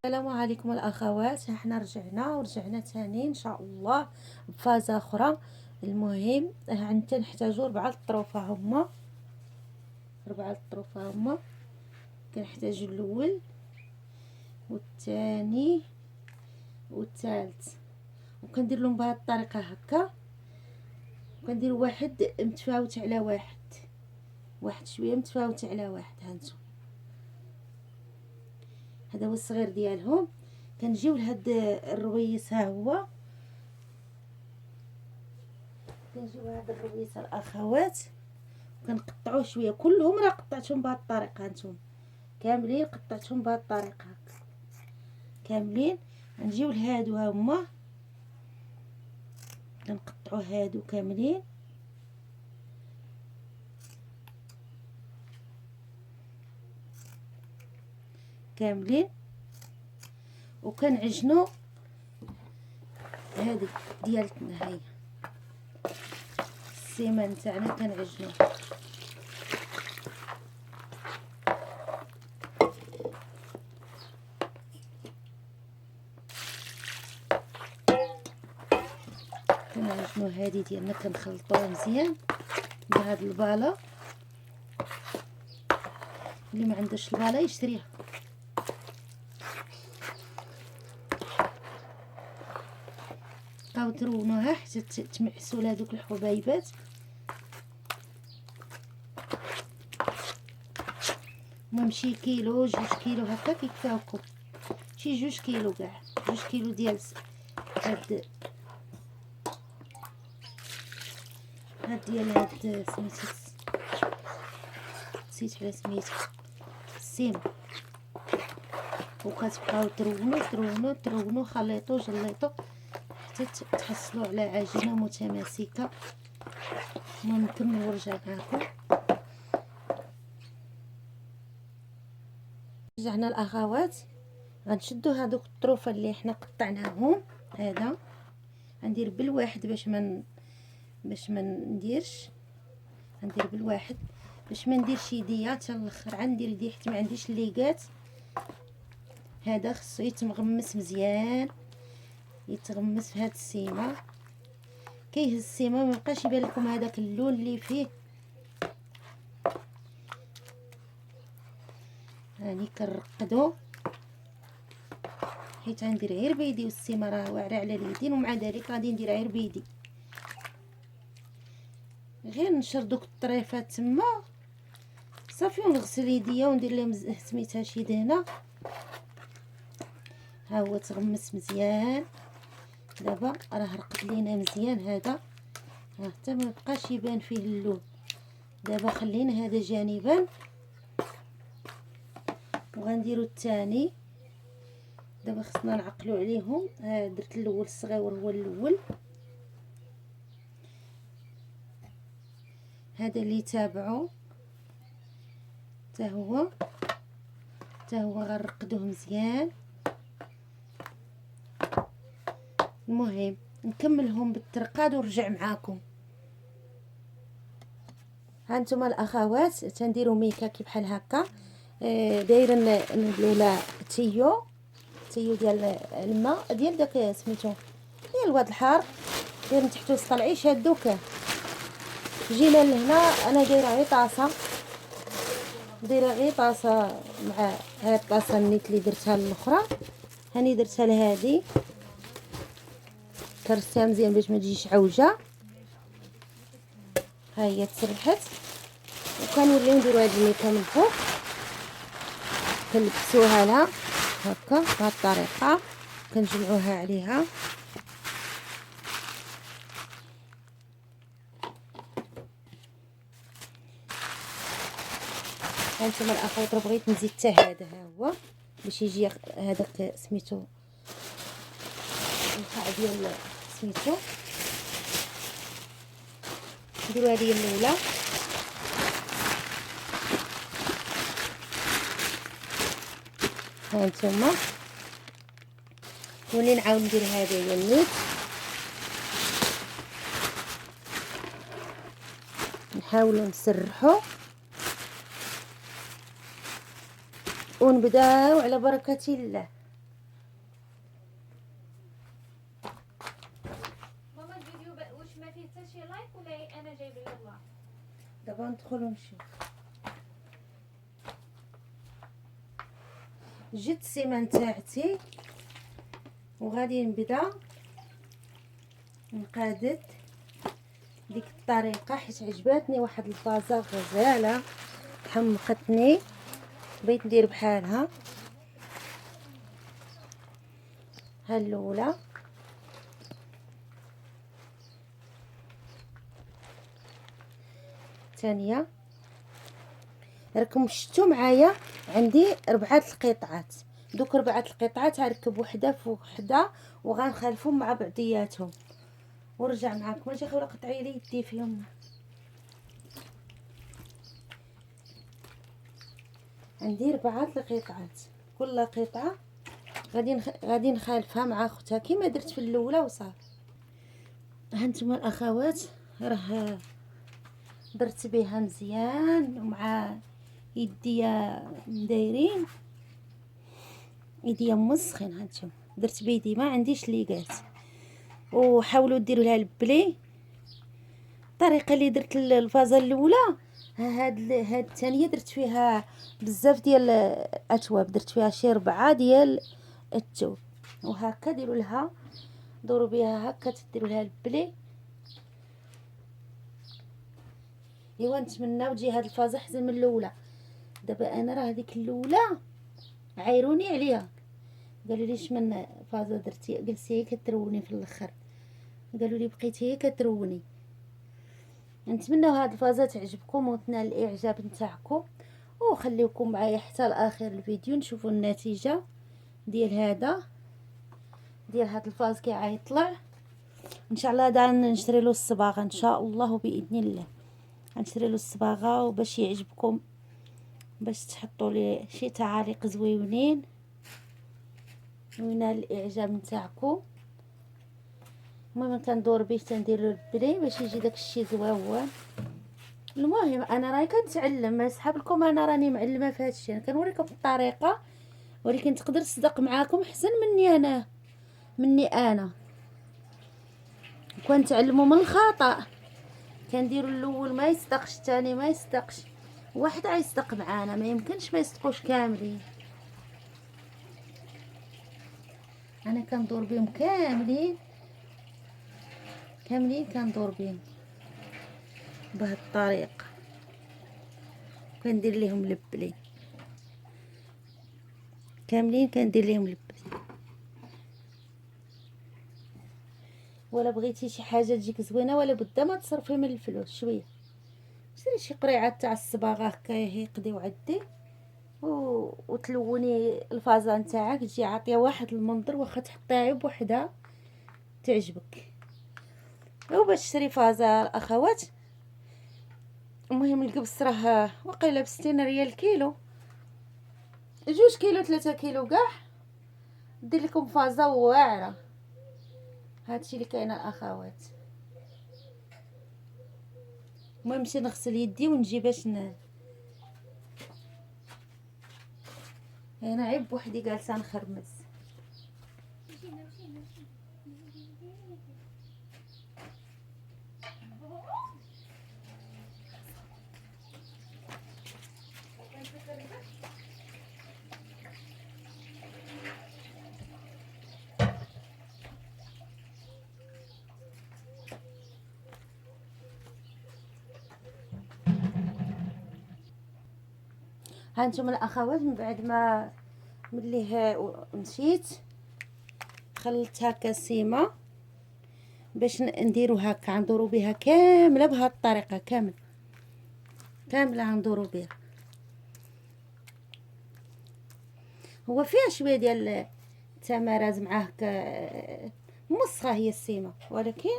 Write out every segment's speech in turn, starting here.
السلام عليكم الاخوات، احنا ورجعنا تاني ان شاء الله بفازة اخرى. المهم انت نحتاجو 4 الطروفه هما 4 الطروفه هما. كنحتاجو الاول والثاني والثالث، وكندير لهم بهذه الطريقه هكا. وكندير واحد متفاوت على واحد، واحد شويه متفاوت على واحد. هانتو هذا هو الصغير ديالهم. كنجيو لهاد الرويس، ها هو كنجيو هاد الرويس الاخوات، كنقطعوه شويه. كلهم راه قطعتهم بهاد الطريقه، هانتوما كاملين قطعتهم بهاد الطريقه هكا كاملين. نجيو لهادو ها هما، كنقطعوا هادو كاملين كاملين، وكنعجنوا هذه ديالتنا. هي السيمان تاعنا كنعجنوه. كنعجنوا هذه ديالنا، كنخلطوها مزيان بهاد الباله. اللي ما عندوش الباله يشريها. بقاو ترونوها حتى تمعسوا لهادوك الحبيبات. المهم شي كيلو 2 كيلو هكا كيكفاوكم، شي 2 كيلو كاع 2 كيلو ديال هاد سميتو، نسيت على سميتو، السيم. وكتبقاو ترونو خليطو جليطو حتى تحصلوا على عجينه متماسكه. المهم نكمل ونرجع معكم. رجعنا الاخوات، غنشدوا هذوك الطروفه اللي حنا قطعناهم. هذا غندير بالواحد باش ما نديرش، غندير بالواحد باش ما نديرش يديا حتى الاخر. غندير يدي حيت ما عنديش الليقات. هذا خصو يتمغمس مزيان، يتغمس في هاد السيمه. كيهز السيمه ما يبقاش يبان لكم هذاك اللون اللي فيه. هاني كنرقدو حيت غندير غير بيدي، والسيمه راه واعره على اليدين، ومع ذلك غادي نديرها غير بيدي. غير نشر دوك الطريفات تما صافي، ونغسل يديا وندير لهم سميتها شي دهنه. ها هو تغمس مزيان. دابا راه رقد لينا مزيان هذا، ها حتى ما بقاش يبان فيه اللون. دابا خلينا هذا جانبا، وغنديروا الثاني. دابا خصنا نعقلوا عليهم. ها درت الاول الصغير هو الاول، هذا اللي تابعو حتى هو غنرقدوه مزيان. المهم نكملهم بالترقاد ونرجع معاكم. هانتوما الاخوات تنديروا ميكاكي بحال هكا. دايره الاولى تيو ديال الماء ديال داك سميتو ديال الواد الحار، داير من تحت وسط العيش. هادوك جينا لهنا، انا دايره غير طاسه، مع هاد الطاسه النيت اللي درتها الاخرى. هاني درتها لهادي، كرستها مزيان باش ما تجيش عوجه. ها هي تسرحت، وكنوليو نديرو هاد الميكا من فوق، كنلبسوها لها هكا بهاد الطريقه، كنجمعوها عليها. هانتوما الاخوات، راه بغيت نزيد حتى هذا، ها هو باش يجي هذاك سميتو القاع ديال سميتو. نديرو هذه الاولى، هانتوما ولي نعاود ندير هذه هي النيت. نحاولوا نسرحوا ونبداو على بركه الله. ندخلو نشوف. جبت السيمه تاعتي وغادي نبدا نقادد ديك الطريقه، حيت عجباتني واحد الفازه غزاله حمقتني، بغيت ندير بحالها. ها الاولى، الثانيه. راكم شفتوا معايا عندي 4 القطعات، دوك 4 القطعات غنركب وحده فوق وحده وغنخلفهم مع بعضياتهم ورجع معاكم. اجي خويا قطعي لي يدي فيهم. عندي 4 القطعات، كل قطعه غادي نخالفها مع اختها كيما درت في الاولى وصافي. هانتوما الاخوات، راه درت بها مزيان ومع يديا دايرين، يديا مسخن. هانتوما درت بيدي ما عنديش ليقات. وحاولوا ديروا لها البلي الطريقه اللي درت الفازه الاولى. هاد الثانيه درت فيها بزاف ديال الاتواب، درت فيها شي 4 ديال الثوب. وهكا ديروا لها، دوروا بها هكا تديروا لها البلي. ايوا نتمنى تجي هاد الفازه احسن من الاولى. دابا انا راه هذيك الاولى عايروني عليها، قالوا لي شمن فازه درتي؟ جلسي هي كتروني في الاخر، قالوا لي بقيتي هي كتروني. نتمنى هاد الفازه تعجبكم وتنال الاعجاب نتاعكم، وخليكم معايا حتى لاخر الفيديو نشوفوا النتيجه ديال هاد الفاز كي غيطلع. ان شاء الله دا نشري له الصباغه ان شاء الله باذن الله، غنشري له الصباغه وباش يعجبكم، باش تحطوا لي شي تعاليق زويونين وينال الاعجاب نتاعكم. المهم كندور به تندير له البلي باش يجي داك الشيء زويون. المهم انا راهي كنتعلم، ما نسحب لكم انا راني معلمه في هذا الشيء، انا كنوريكم الطريقه، ولكن تقدر تصدق معاكم احسن مني انا كنتعلموا من الخطا. كنديروا الاول ما يصدقش، الثاني ما يصدقش، واحد غيصدق معانا، ما يمكنش ما يصدقوش كاملين. انا كندور بهم كاملين كندور بهم بهذه الطريقه، كندير لهم البلي كاملين، كندير لهم البلي. ولا بغيتي شي حاجه تجيك زوينه ولا بد ما تصرفي من الفلوس شويه، شري شي قريعه تاع الصباغه هكا يقضيو عدي وتلوني الفازه نتاعك، تجي عاطيه واحد المنظر، واخا تحطيها بوحدها تعجبك. وباش تشري فازه الاخوات، المهم القبص راه وقيله ب60 ريال الكيلو، 2 كيلو 3 كيلو كاع دير لكم فازه واعره. هادشي اللي كاين الاخوات. المهم نمشي نغسل يدي ونجي باش انا عيب بوحدي جالسه نخرمز. هانتوما الاخوات، من بعد ما ملي مشيت خلطت هكا السيمه باش نديرو هكا، ندورو بها كامله بهذه الطريقه، كامله ندورو بها. هو فيها شويه ديال التمرز معاه مسخه هي السيمه، ولكن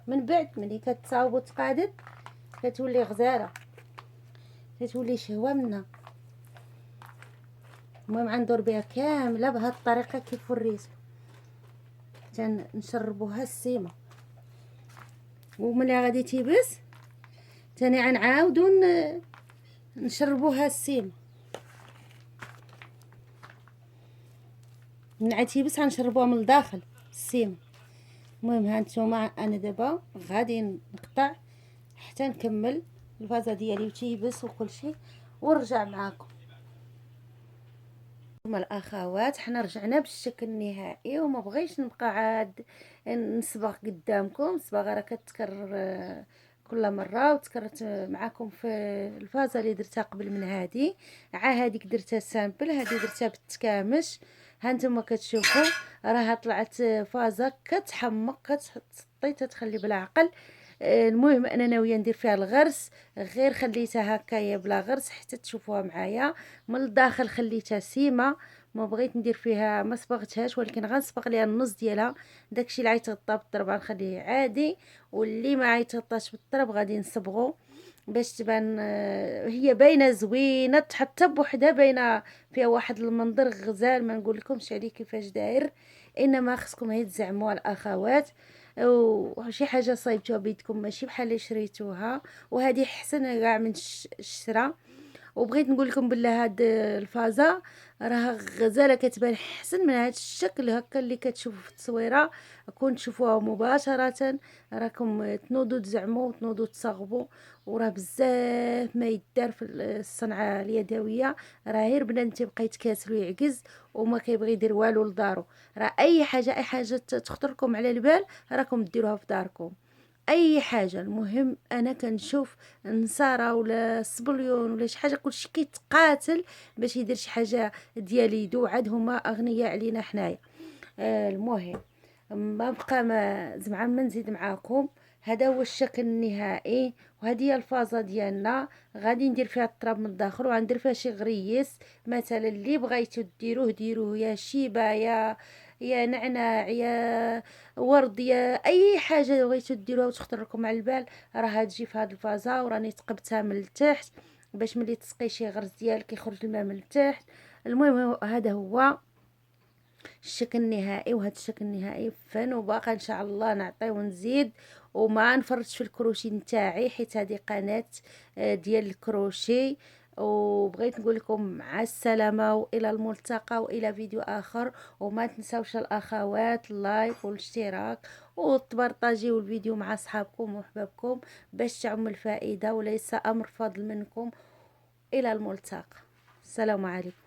من بعد ملي كتصاوب وتقادد كتولي غزاله، كتولي شهوه منها. المهم غندور بها كامله بهذه الطريقه كيف وريتكم، تنشربوها السيمه. وملي غادي تيبس ثاني غنعاودو نشربوها السيمه. من تيبس غنشربوها من الداخل السيمه. المهم هانتوما انا دابا غادي نقطع حتى نكمل الفازه ديالي وتيبس وكل شيء ونرجع معاكم. هما الاخوات حنا رجعنا بالشكل النهائي، وما بغيتش نبقى عاد نصبغ قدامكم. الصباغه راه كتكرر كل مره، وتكررت معكم في الفازه اللي درتها قبل من هذه. هذيك درتها سامبل، هذه درتها بالتكامش. ها نتوما كتشوفوا راها طلعت فازه كتحمق، كتحطي تتخلي بالعقل. المهم انا ناويه ندير فيها الغرس، غير خليتها هكايا بلا غرس حتى تشوفوها معايا. من الداخل خليتها سيمه، ما بغيت ندير فيها، ما صبغتهاش، ولكن غنصبغ ليها النص ديالها. داكشي اللي عيتغطى بالتراب غنخليه عادي، واللي ما عيتغطاش بالتراب غادي نصبغو باش تبان هي باينه زوينه، حتى بوحدها باينه فيها واحد المنظر غزال. ما نقول لكمش عليه كيفاش داير، انما خصكم هي تزعموا الاخوات. وشي حاجه صايبتوها بيدكم ماشي بحال اللي شريتوها، وهذه حسن كاع من الشرا. وبغيت نقول لكم بلا هاد الفازه راها غزاله، كتبان حسن من هاد الشكل هكا اللي كتشوفوا في التصويره. كون تشوفوها مباشره راكم تنوضوا تزعموا وتنوضوا تصاغبوا. وراه بزاف ما يدار في الصنعه اليدويه، راه غير بنادم تيبقى يتكاسل ويعجز وما كيبغي يدير والو لدارو. راه اي حاجه تخطر لكم على البال راكم ديروها في داركم. اي حاجه، المهم انا كنشوف النصارى ولا الصبليون ولا شي حاجه كلشي كيتقاتل باش يدير شي حاجه ديال يدو، عاد هما اغنياء علينا حنايا. المهم ما بقى ما زعما ما نزيد معاكم. هذا هو الشكل النهائي، وهذه هي الفازه ديالنا. غادي ندير فيها التراب من الداخل، وغندير فيها شي غريس مثلا اللي بغيتو ديروه ديروه، يا شيبه يا نعناع يا ورد يا اي حاجه بغيتو ديروها وتخطر لكم على البال راه تجي في هذه الفازه. وراني تقبتها من التحت باش ملي تسقي شي غرز ديالك يخرج الماء من التحت. المهم هذا هو الشكل النهائي، وهذا الشكل النهائي فن. وباقا ان شاء الله نعطي ونزيد، وما نفرطش في الكروشي نتاعي حيت هذه قناه ديال الكروشي. وبغيت نقول لكم مع السلامه والى الملتقى والى فيديو اخر. وما تنساوش الاخوات اللايك والاشتراك وتبارطاجيو الفيديو مع اصحابكم وحبابكم باش تعم الفائده، وليس امر فضل منكم. الى الملتقى، السلام عليكم.